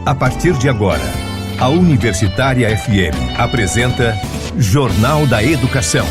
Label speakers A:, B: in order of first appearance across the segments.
A: A partir de agora, a Universitária FM apresenta Jornal da Educação.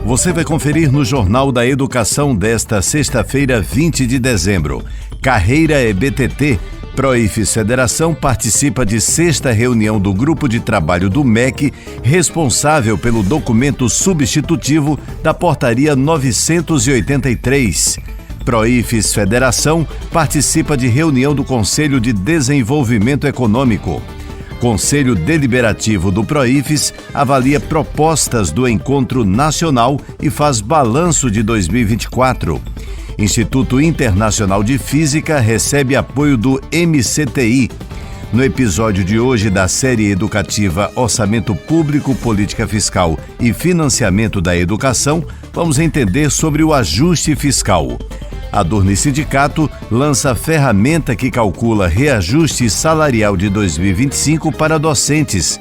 B: Você vai conferir no Jornal da Educação desta sexta-feira, 20 de dezembro. Carreira EBTT. Proifes Federação participa de sexta reunião do Grupo de Trabalho do MEC, responsável pelo documento substitutivo da Portaria 983. Proifes Federação participa de reunião do Conselho de Desenvolvimento Econômico. Conselho Deliberativo do Proifes avalia propostas do Encontro Nacional e faz balanço de 2024. Instituto Internacional de Física recebe apoio do MCTI. No episódio de hoje da série educativa Orçamento Público, Política Fiscal e Financiamento da Educação, vamos entender sobre o ajuste fiscal. A Adurni Sindicato lança ferramenta que calcula reajuste salarial de 2025 para docentes.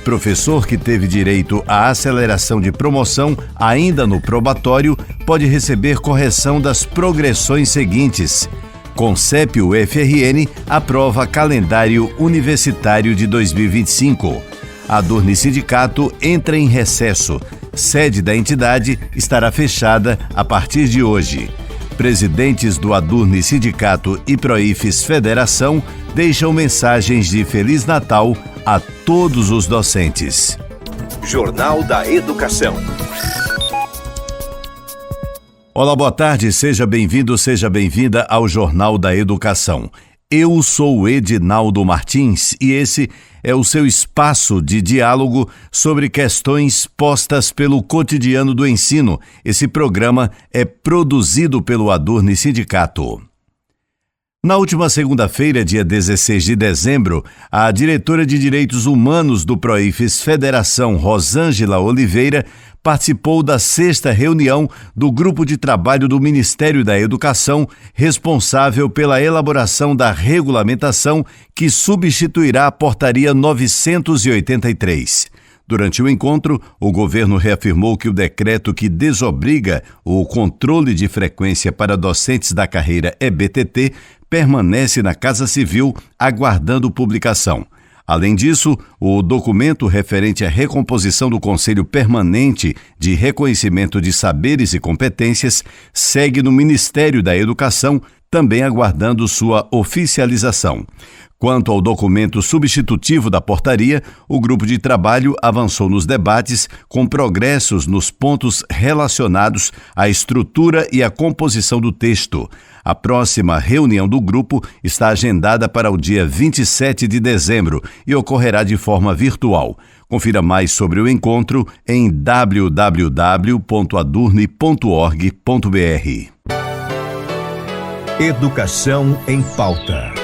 B: Professor que teve direito à aceleração de promoção ainda no probatório pode receber correção das progressões seguintes. Concep-UFRN aprova calendário universitário de 2025. A Adurni Sindicato entra em recesso. Sede da entidade estará fechada a partir de hoje. Presidentes do Adurni Sindicato e Proifes Federação deixam mensagens de Feliz Natal a todos os docentes.
A: Jornal da Educação.
B: Olá, boa tarde, seja bem-vindo, seja bem-vinda ao Jornal da Educação. Eu sou o Edinaldo Martins e esse é o seu espaço de diálogo sobre questões postas pelo cotidiano do ensino. Esse programa é produzido pelo Adurni Sindicato. Na última segunda-feira, dia 16 de dezembro, a diretora de Direitos Humanos do Proifes Federação, Rosângela Oliveira, participou da sexta reunião do Grupo de Trabalho do Ministério da Educação, responsável pela elaboração da regulamentação que substituirá a Portaria 983. Durante o encontro, o governo reafirmou que o decreto que desobriga o controle de frequência para docentes da carreira EBTT permanece na Casa Civil, aguardando publicação. Além disso, o documento referente à recomposição do Conselho Permanente de Reconhecimento de Saberes e Competências segue no Ministério da Educação, também aguardando sua oficialização. Quanto ao documento substitutivo da portaria, o grupo de trabalho avançou nos debates com progressos nos pontos relacionados à estrutura e à composição do texto. A próxima reunião do grupo está agendada para o dia 27 de dezembro e ocorrerá de forma virtual. Confira mais sobre o encontro em www.adurni.org.br.
A: Educação em pauta.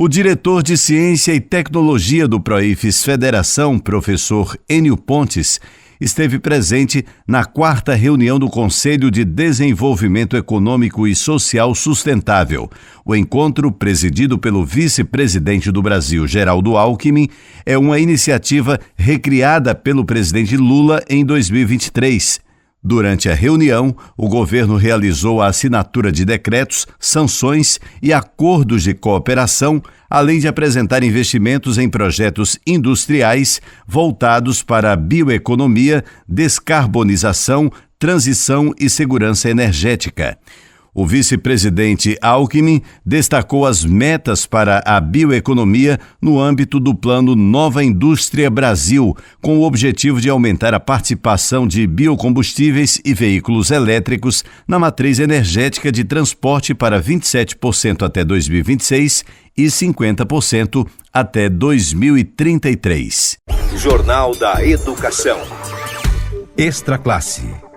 B: O diretor de Ciência e Tecnologia do Proifes Federação, professor Enio Pontes, esteve presente na quarta reunião do Conselho de Desenvolvimento Econômico e Social Sustentável. O encontro, presidido pelo vice-presidente do Brasil, Geraldo Alckmin, é uma iniciativa recriada pelo presidente Lula em 2023. Durante a reunião, o governo realizou a assinatura de decretos, sanções e acordos de cooperação, além de apresentar investimentos em projetos industriais voltados para a bioeconomia, descarbonização, transição e segurança energética. O vice-presidente Alckmin destacou as metas para a bioeconomia no âmbito do Plano Nova Indústria Brasil, com o objetivo de aumentar a participação de biocombustíveis e veículos elétricos na matriz energética de transporte para 27% até 2026 e 50% até 2033.
A: Jornal da Educação. Extra Classe.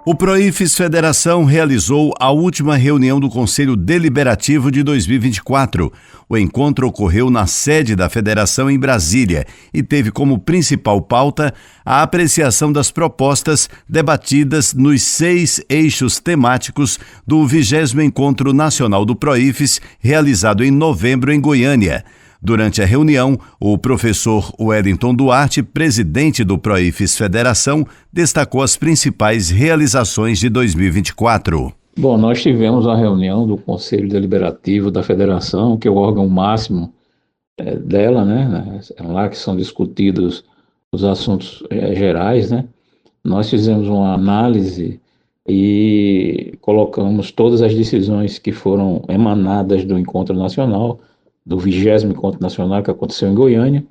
B: O Proifes Federação realizou a última reunião do Conselho Deliberativo de 2024. O encontro ocorreu na sede da Federação em Brasília e teve como principal pauta a apreciação das propostas debatidas nos 6 eixos temáticos do 20º Encontro Nacional do Proifes, realizado em novembro em Goiânia. Durante a reunião, o professor Wellington Duarte, presidente do Proifes Federação, destacou as principais realizações de 2024.
C: Bom, nós tivemos a reunião do Conselho Deliberativo da Federação, que é o órgão máximo dela, né? É lá que são discutidos os assuntos gerais, né? Nós fizemos uma análise e colocamos todas as decisões que foram emanadas do Encontro Nacional, do 20º Encontro Nacional que aconteceu em Goiânia.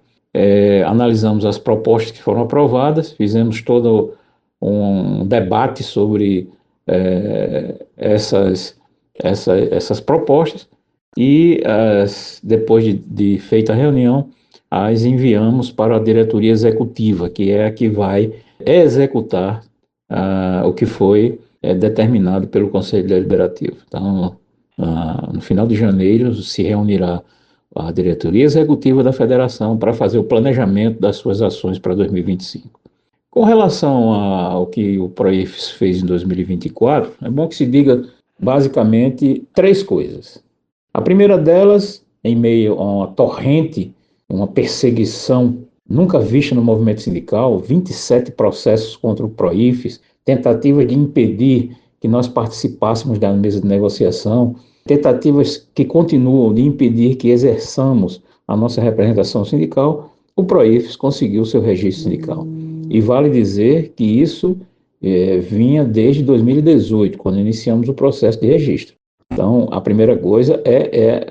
C: Analisamos as propostas que foram aprovadas, fizemos todo um debate sobre essas propostas e depois de feita a reunião, as enviamos para a diretoria executiva, que é a que vai executar o que foi determinado pelo Conselho Deliberativo. Então, no final de janeiro, se reunirá a diretoria executiva da Federação para fazer o planejamento das suas ações para 2025. Com relação ao que o Proifes fez em 2024, é bom que se diga basicamente 3 coisas. A primeira delas, em meio a uma torrente, uma perseguição nunca vista no movimento sindical, 27 processos contra o Proifes, tentativas de impedir que nós participássemos da mesa de negociação, tentativas que continuam de impedir que exerçamos a nossa representação sindical, o Proifes conseguiu seu registro sindical. E vale dizer que isso vinha desde 2018, quando iniciamos o processo de registro. Então, a primeira coisa é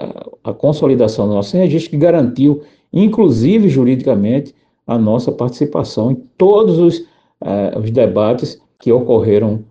C: a consolidação do nosso registro, que garantiu, inclusive juridicamente, a nossa participação em todos os debates que ocorreram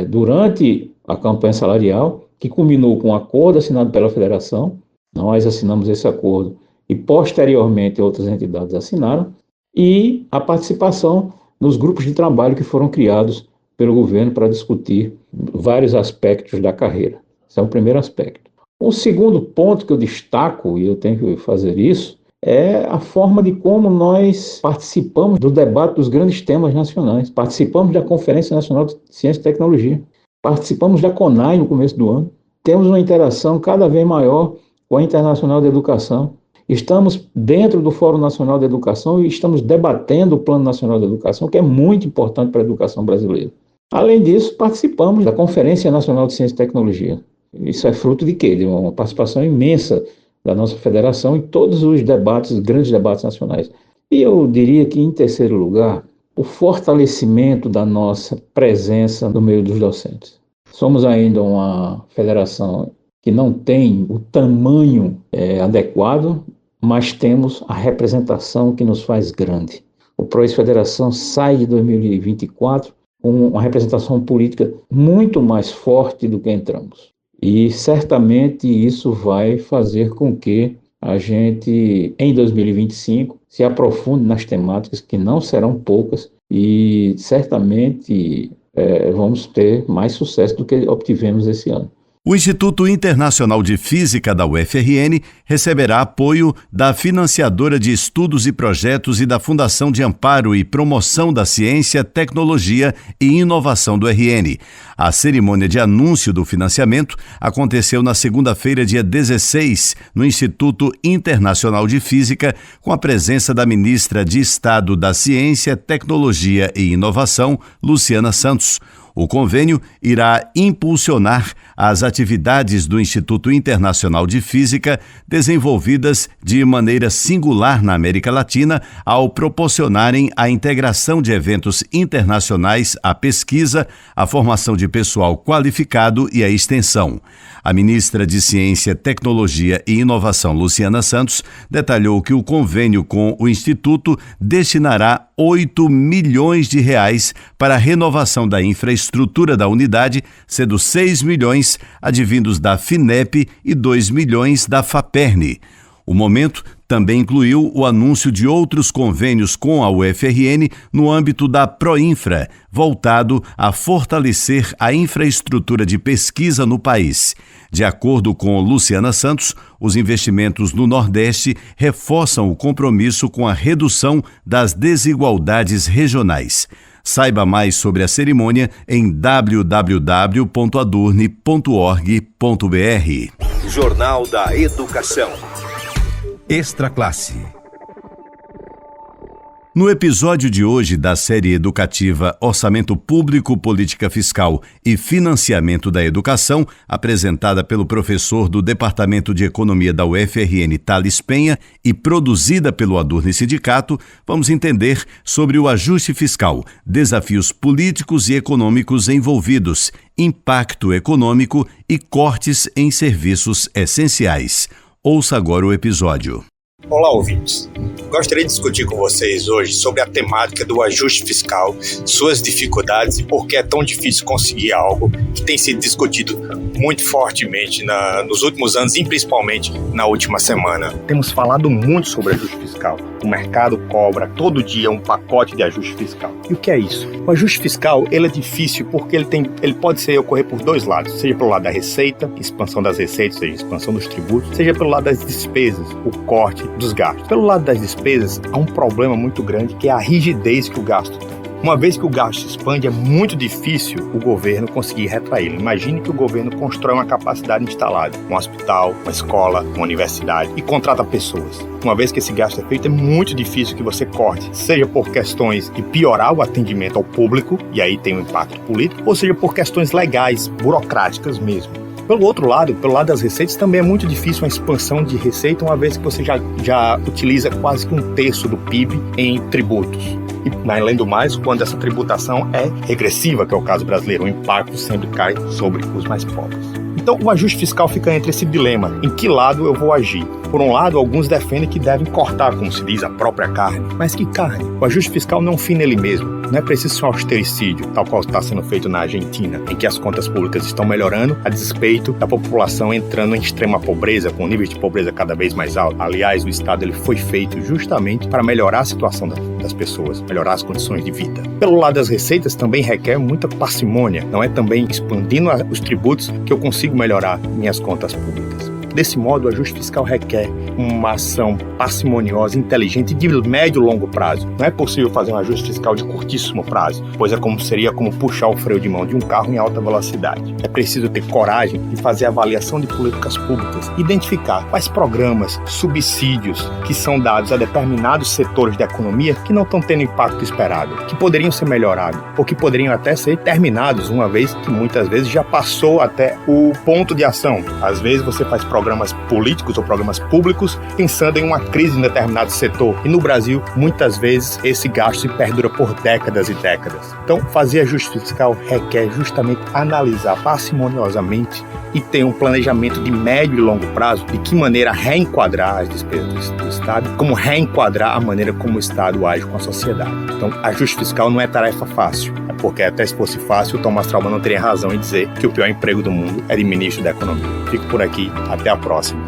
C: durante a campanha salarial, que culminou com um acordo assinado pela Federação. Nós assinamos esse acordo e, posteriormente, outras entidades assinaram, e a participação nos grupos de trabalho que foram criados pelo governo para discutir vários aspectos da carreira. Esse é o primeiro aspecto. O segundo ponto que eu destaco, e eu tenho que fazer isso, é a forma de como nós participamos do debate dos grandes temas nacionais. Participamos da Conferência Nacional de Ciência e Tecnologia. Participamos da CONAI no começo do ano. Temos uma interação cada vez maior com a Internacional de Educação. Estamos dentro do Fórum Nacional de Educação e estamos debatendo o Plano Nacional de Educação, que é muito importante para a educação brasileira. Além disso, participamos da Conferência Nacional de Ciência e Tecnologia. Isso é fruto de quê? De uma participação imensa da nossa federação em todos os debates, os grandes debates nacionais. E eu diria que, em terceiro lugar, o fortalecimento da nossa presença no meio dos docentes. Somos ainda uma federação que não tem o tamanho adequado, mas temos a representação que nos faz grande. O Proifes Federação sai de 2024 com uma representação política muito mais forte do que entramos. E certamente isso vai fazer com que a gente, em 2025, se aprofunde nas temáticas que não serão poucas e certamente vamos ter mais sucesso do que obtivemos esse ano.
B: O Instituto Internacional de Física da UFRN receberá apoio da financiadora de estudos e projetos e da Fundação de Amparo e Promoção da Ciência, Tecnologia e Inovação do RN. A cerimônia de anúncio do financiamento aconteceu na segunda-feira, dia 16, no Instituto Internacional de Física, com a presença da ministra de Estado da Ciência, Tecnologia e Inovação, Luciana Santos. O convênio irá impulsionar as atividades do Instituto Internacional de Física desenvolvidas de maneira singular na América Latina ao proporcionarem a integração de eventos internacionais à pesquisa, a formação de pessoal qualificado e a extensão. A ministra de Ciência, Tecnologia e Inovação, Luciana Santos, detalhou que o convênio com o Instituto destinará 8 milhões de reais para a renovação da infraestrutura da unidade, sendo 6 milhões advindos da FINEP e 2 milhões da FAPERN. O momento também incluiu o anúncio de outros convênios com a UFRN no âmbito da Proinfra, voltado a fortalecer a infraestrutura de pesquisa no país. De acordo com Luciana Santos, os investimentos no Nordeste reforçam o compromisso com a redução das desigualdades regionais. Saiba mais sobre a cerimônia em www.adurne.org.br.
A: Jornal da Educação. Extra Classe.
B: No episódio de hoje da série educativa Orçamento Público, Política Fiscal e Financiamento da Educação, apresentada pelo professor do Departamento de Economia da UFRN, Thales Penha, e produzida pelo Adurni Sindicato, vamos entender sobre o ajuste fiscal, desafios políticos e econômicos envolvidos, impacto econômico e cortes em serviços essenciais. Ouça agora o episódio.
D: Olá, ouvintes. Gostaria de discutir com vocês hoje sobre a temática do ajuste fiscal, suas dificuldades e por que é tão difícil conseguir algo que tem sido discutido muito fortemente nos últimos anos e principalmente na última semana. Temos falado muito sobre ajuste fiscal. O mercado cobra todo dia um pacote de ajuste fiscal. E o que é isso? O ajuste fiscal ele é difícil porque ele pode ocorrer por dois lados, seja pelo lado da receita, expansão das receitas, seja expansão dos tributos, seja pelo lado das despesas, o corte dos gastos. Pelo lado das despesas, há um problema muito grande que é a rigidez que o gasto tem. Uma vez que o gasto se expande, é muito difícil o governo conseguir retraí-lo. Imagine que o governo constrói uma capacidade instalada, um hospital, uma escola, uma universidade e contrata pessoas. Uma vez que esse gasto é feito, é muito difícil que você corte, seja por questões de piorar o atendimento ao público, e aí tem um impacto político, ou seja por questões legais, burocráticas mesmo. Pelo outro lado, pelo lado das receitas, também é muito difícil a expansão de receita, uma vez que você já utiliza quase que 1/3 do PIB em tributos. E, além do mais, quando essa tributação é regressiva, que é o caso brasileiro, o impacto sempre cai sobre os mais pobres. Então, o ajuste fiscal fica entre esse dilema: em que lado eu vou agir? Por um lado, alguns defendem que devem cortar, como se diz, a própria carne. Mas que carne? O ajuste fiscal não é um fim nele mesmo. Não é preciso ser um austericídio, tal qual está sendo feito na Argentina, em que as contas públicas estão melhorando a despeito da população entrando em extrema pobreza, com níveis de pobreza cada vez mais altos. Aliás, o Estado ele foi feito justamente para melhorar a situação das pessoas, melhorar as condições de vida. Pelo lado das receitas, também requer muita parcimônia. Não é também expandindo os tributos que eu consigo melhorar minhas contas públicas. Desse modo, o ajuste fiscal requer uma ação parcimoniosa, inteligente e de médio e longo prazo. Não é possível fazer um ajuste fiscal de curtíssimo prazo, pois seria como puxar o freio de mão de um carro em alta velocidade. É preciso ter coragem de fazer avaliação de políticas públicas, identificar quais programas, subsídios que são dados a determinados setores da economia que não estão tendo impacto esperado, que poderiam ser melhorados, ou que poderiam até ser terminados, uma vez que muitas vezes já passou até o ponto de ação. Às vezes você faz programas políticos ou programas públicos pensando em uma crise em determinado setor. E no Brasil, muitas vezes, esse gasto se perdura por décadas e décadas. Então, fazer ajuste fiscal requer justamente analisar parcimoniosamente e ter um planejamento de médio e longo prazo de que maneira reenquadrar as despesas do Estado, como reenquadrar a maneira como o Estado age com a sociedade. Então, ajuste fiscal não é tarefa fácil, porque até se fosse fácil, o Thomas Traubmann não teria razão em dizer que o pior emprego do mundo é de ministro da Economia. Fico por aqui, até a próxima.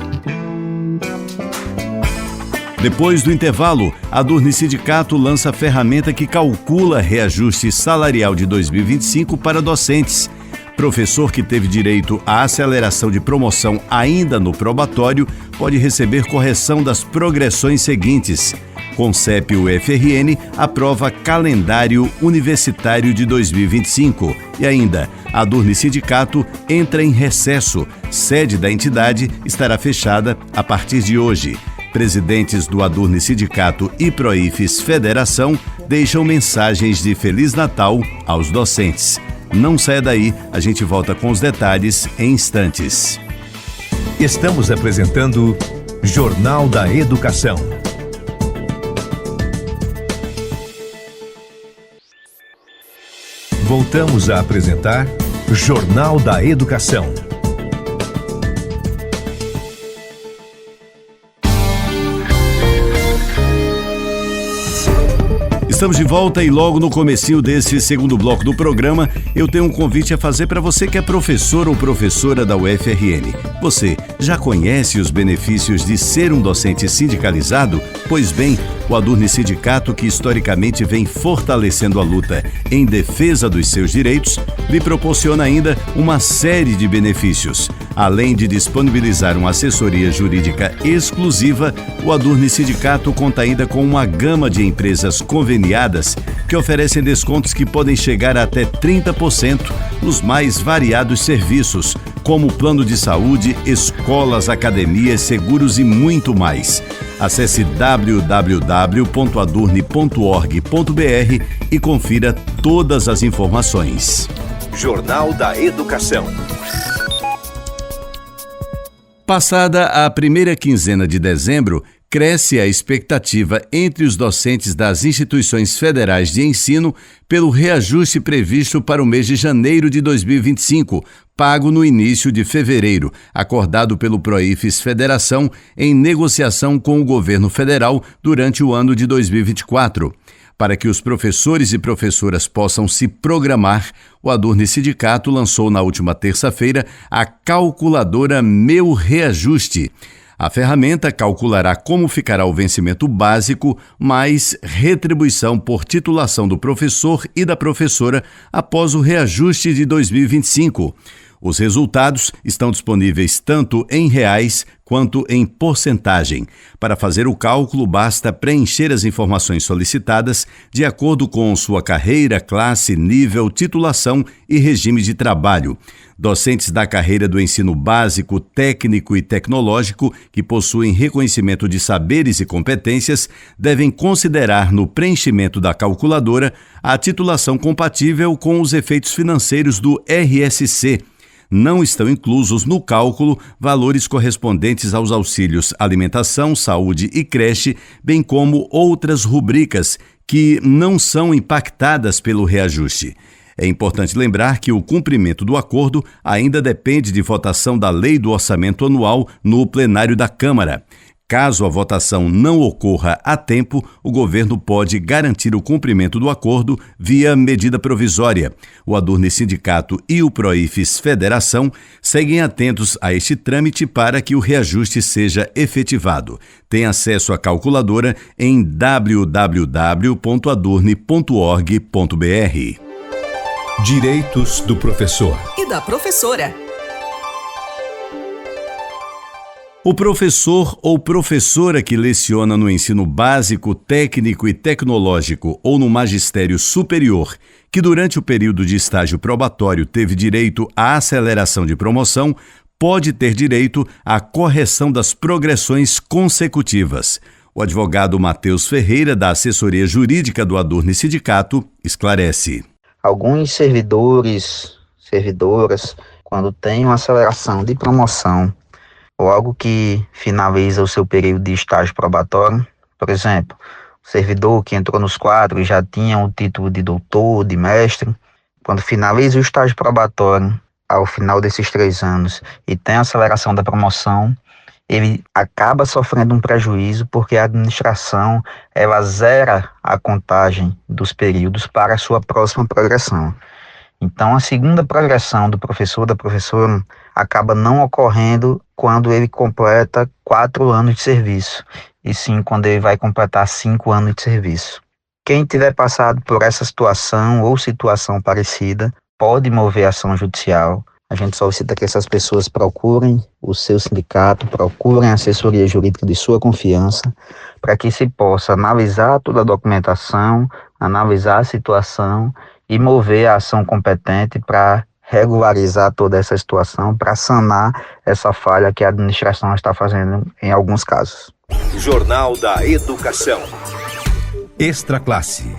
B: Depois do intervalo, a Adurni Sindicato lança a ferramenta que calcula reajuste salarial de 2025 para docentes. Professor que teve direito à aceleração de promoção ainda no probatório pode receber correção das progressões seguintes. Concep-UFRN aprova calendário universitário de 2025. E ainda, a Adurni Sindicato entra em recesso. Sede da entidade estará fechada a partir de hoje. Presidentes do Adurni Sindicato e Proifes Federação deixam mensagens de Feliz Natal aos docentes. Não saia daí, a gente volta com os detalhes em instantes.
A: Estamos apresentando Jornal da Educação. Voltamos a apresentar Jornal da Educação.
B: Estamos de volta e logo no comecinho desse segundo bloco do programa, eu tenho um convite a fazer para você que é professor ou professora da UFRN. Você já conhece os benefícios de ser um docente sindicalizado? Pois bem, o Adurni Sindicato, que historicamente vem fortalecendo a luta em defesa dos seus direitos, lhe proporciona ainda uma série de benefícios. Além de disponibilizar uma assessoria jurídica exclusiva, o Adurni Sindicato conta ainda com uma gama de empresas conveniadas que oferecem descontos que podem chegar a até 30% nos mais variados serviços, como plano de saúde, escolas, academias, seguros e muito mais. Acesse www.adurne.org.br e confira todas as informações.
A: Jornal da Educação.
B: Passada a primeira quinzena de dezembro, cresce a expectativa entre os docentes das instituições federais de ensino pelo reajuste previsto para o mês de janeiro de 2025, pago no início de fevereiro, acordado pelo Proifes Federação em negociação com o governo federal durante o ano de 2024. Para que os professores e professoras possam se programar, o Adurne Sindicato lançou na última terça-feira a calculadora Meu Reajuste. A ferramenta calculará como ficará o vencimento básico, mais retribuição por titulação do professor e da professora após o reajuste de 2025. Os resultados estão disponíveis tanto em reais quanto em porcentagem. Para fazer o cálculo, basta preencher as informações solicitadas de acordo com sua carreira, classe, nível, titulação e regime de trabalho. Docentes da carreira do ensino básico, técnico e tecnológico que possuem reconhecimento de saberes e competências devem considerar no preenchimento da calculadora a titulação compatível com os efeitos financeiros do RSC. Não estão inclusos no cálculo valores correspondentes aos auxílios alimentação, saúde e creche, bem como outras rubricas que não são impactadas pelo reajuste. É importante lembrar que o cumprimento do acordo ainda depende de votação da Lei do Orçamento Anual no plenário da Câmara. Caso a votação não ocorra a tempo, o governo pode garantir o cumprimento do acordo via medida provisória. O Adurne Sindicato e o Proifes Federação seguem atentos a este trâmite para que o reajuste seja efetivado. Tem acesso à calculadora em www.adurne.org.br.
A: Direitos do professor
E: e da professora.
B: O professor ou professora que leciona no ensino básico, técnico e tecnológico ou no magistério superior, que durante o período de estágio probatório teve direito à aceleração de promoção, pode ter direito à correção das progressões consecutivas. O advogado Matheus Ferreira, da assessoria jurídica do Adurne Sindicato, esclarece.
F: Alguns servidoras, quando têm uma aceleração de promoção, ou algo que finaliza o seu período de estágio probatório, por exemplo, o servidor que entrou nos quadros já tinha o título de doutor, de mestre, quando finaliza o estágio probatório, ao final desses 3 anos, e tem a aceleração da promoção, ele acaba sofrendo um prejuízo porque a administração ela zera a contagem dos períodos para a sua próxima progressão. Então, a segunda progressão do professor ou da professora acaba não ocorrendo quando ele completa 4 anos de serviço, e sim quando ele vai completar 5 anos de serviço. Quem tiver passado por essa situação ou situação parecida pode mover ação judicial. A gente solicita que essas pessoas procurem o seu sindicato, procurem a assessoria jurídica de sua confiança, para que se possa analisar toda a documentação, analisar a situação e mover a ação competente para regularizar toda essa situação, para sanar essa falha que a administração está fazendo em alguns casos.
A: Jornal da Educação. Extra Classe.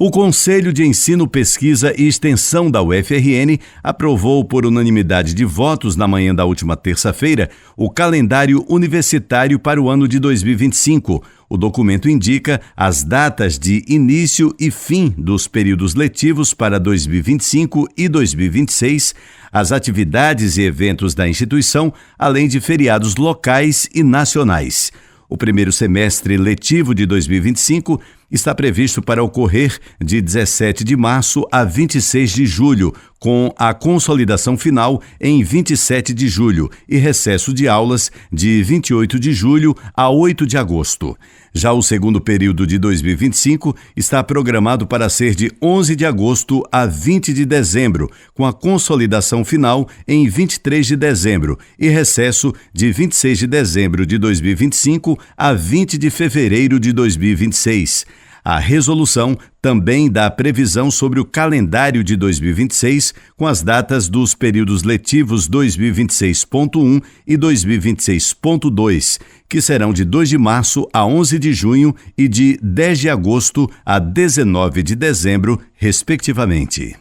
B: O Conselho de Ensino, Pesquisa e Extensão da UFRN aprovou por unanimidade de votos na manhã da última terça-feira o calendário universitário para o ano de 2025. O documento indica as datas de início e fim dos períodos letivos para 2025 e 2026, as atividades e eventos da instituição, além de feriados locais e nacionais. O primeiro semestre letivo de 2025 está previsto para ocorrer de 17 de março a 26 de julho, com a consolidação final em 27 de julho e recesso de aulas de 28 de julho a 8 de agosto. Já o segundo período de 2025 está programado para ser de 11 de agosto a 20 de dezembro, com a consolidação final em 23 de dezembro e recesso de 26 de dezembro de 2025 a 20 de fevereiro de 2026. A resolução também dá previsão sobre o calendário de 2026, com as datas dos períodos letivos 2026.1 e 2026.2, que serão de 2 de março a 11 de junho e de 10 de agosto a 19 de dezembro, respectivamente.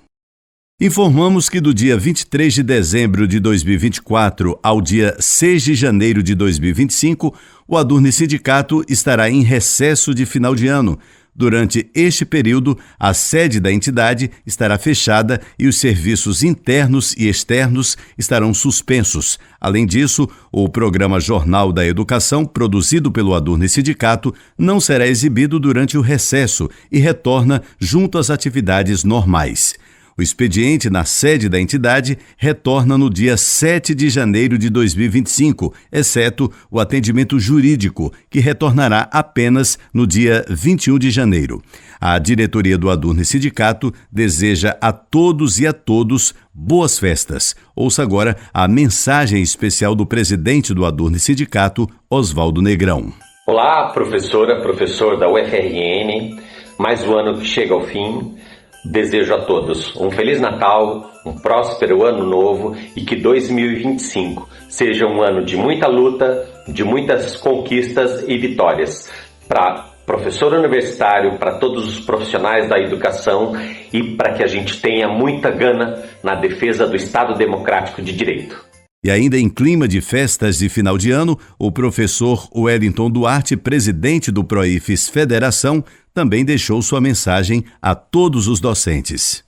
B: Informamos que do dia 23 de dezembro de 2024 ao dia 6 de janeiro de 2025, o Adurne Sindicato estará em recesso de final de ano. Durante este período, a sede da entidade estará fechada e os serviços internos e externos estarão suspensos. Além disso, o programa Jornal da Educação, produzido pelo Adurne Sindicato, não será exibido durante o recesso e retorna junto às atividades normais. O expediente na sede da entidade retorna no dia 7 de janeiro de 2025, exceto o atendimento jurídico, que retornará apenas no dia 21 de janeiro. A diretoria do Adurne Sindicato deseja a todos e a todos boas festas. Ouça agora a mensagem especial do presidente do Adurne Sindicato, Oswaldo Negrão.
E: Olá, professora, professor da UFRN, mais um ano que chega ao fim. Desejo a todos um Feliz Natal, um próspero Ano Novo e que 2025 seja um ano de muita luta, de muitas conquistas e vitórias para professor universitário, para todos os profissionais da educação e para que a gente tenha muita gana na defesa do Estado Democrático de Direito.
B: E ainda em clima de festas de final de ano, o professor Wellington Duarte, presidente do Proifes Federação, também deixou sua mensagem a todos os docentes.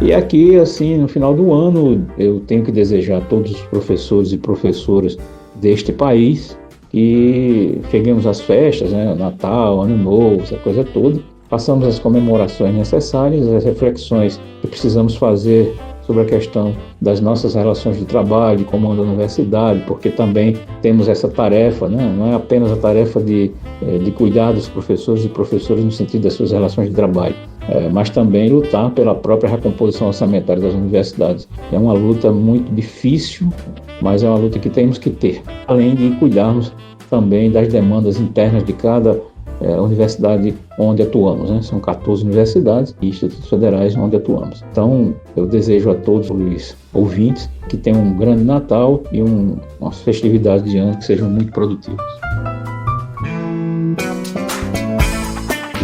C: E aqui, assim, no final do ano, eu tenho que desejar a todos os professores e professoras deste país que cheguemos às festas, né, Natal, Ano Novo, essa coisa toda, façamos as comemorações necessárias, as reflexões que precisamos fazer sobre a questão das nossas relações de trabalho, de comando da universidade, porque também temos essa tarefa, né? Não é apenas a tarefa de cuidar dos professores e professoras no sentido das suas relações de trabalho, mas também lutar pela própria recomposição orçamentária das universidades. É uma luta muito difícil, mas é uma luta que temos que ter, além de cuidarmos também das demandas internas de cada universidade onde atuamos, né? São 14 universidades e institutos federais onde atuamos. Então, eu desejo a todos os ouvintes que tenham um grande Natal e umas festividades de ano que sejam muito produtivas.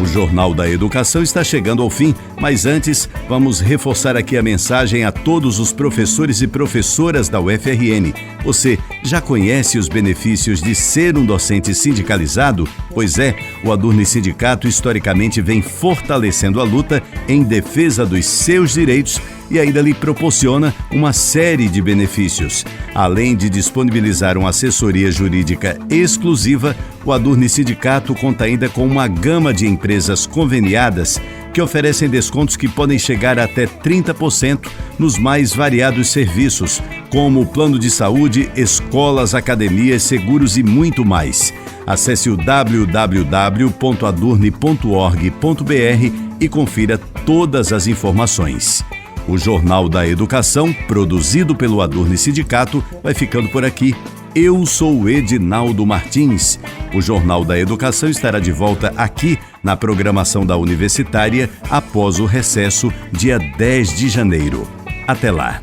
B: O Jornal da Educação está chegando ao fim, mas antes vamos reforçar aqui a mensagem a todos os professores e professoras da UFRN. Você já conhece os benefícios de ser um docente sindicalizado? Pois é, o Adurne Sindicato historicamente vem fortalecendo a luta em defesa dos seus direitos e ainda lhe proporciona uma série de benefícios. Além de disponibilizar uma assessoria jurídica exclusiva, o Adurne Sindicato conta ainda com uma gama de empresas conveniadas que oferecem descontos que podem chegar até 30% nos mais variados serviços, como plano de saúde, escolas, academias, seguros e muito mais. Acesse o www.adurne.org.br e confira todas as informações. O Jornal da Educação, produzido pelo Adurne Sindicato, vai ficando por aqui. Eu sou o Edinaldo Martins. O Jornal da Educação estará de volta aqui na programação da Universitária após o recesso, dia 10 de janeiro. Até lá.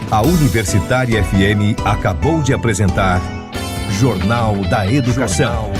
A: A Universitária FM acabou de apresentar Jornal da Educação.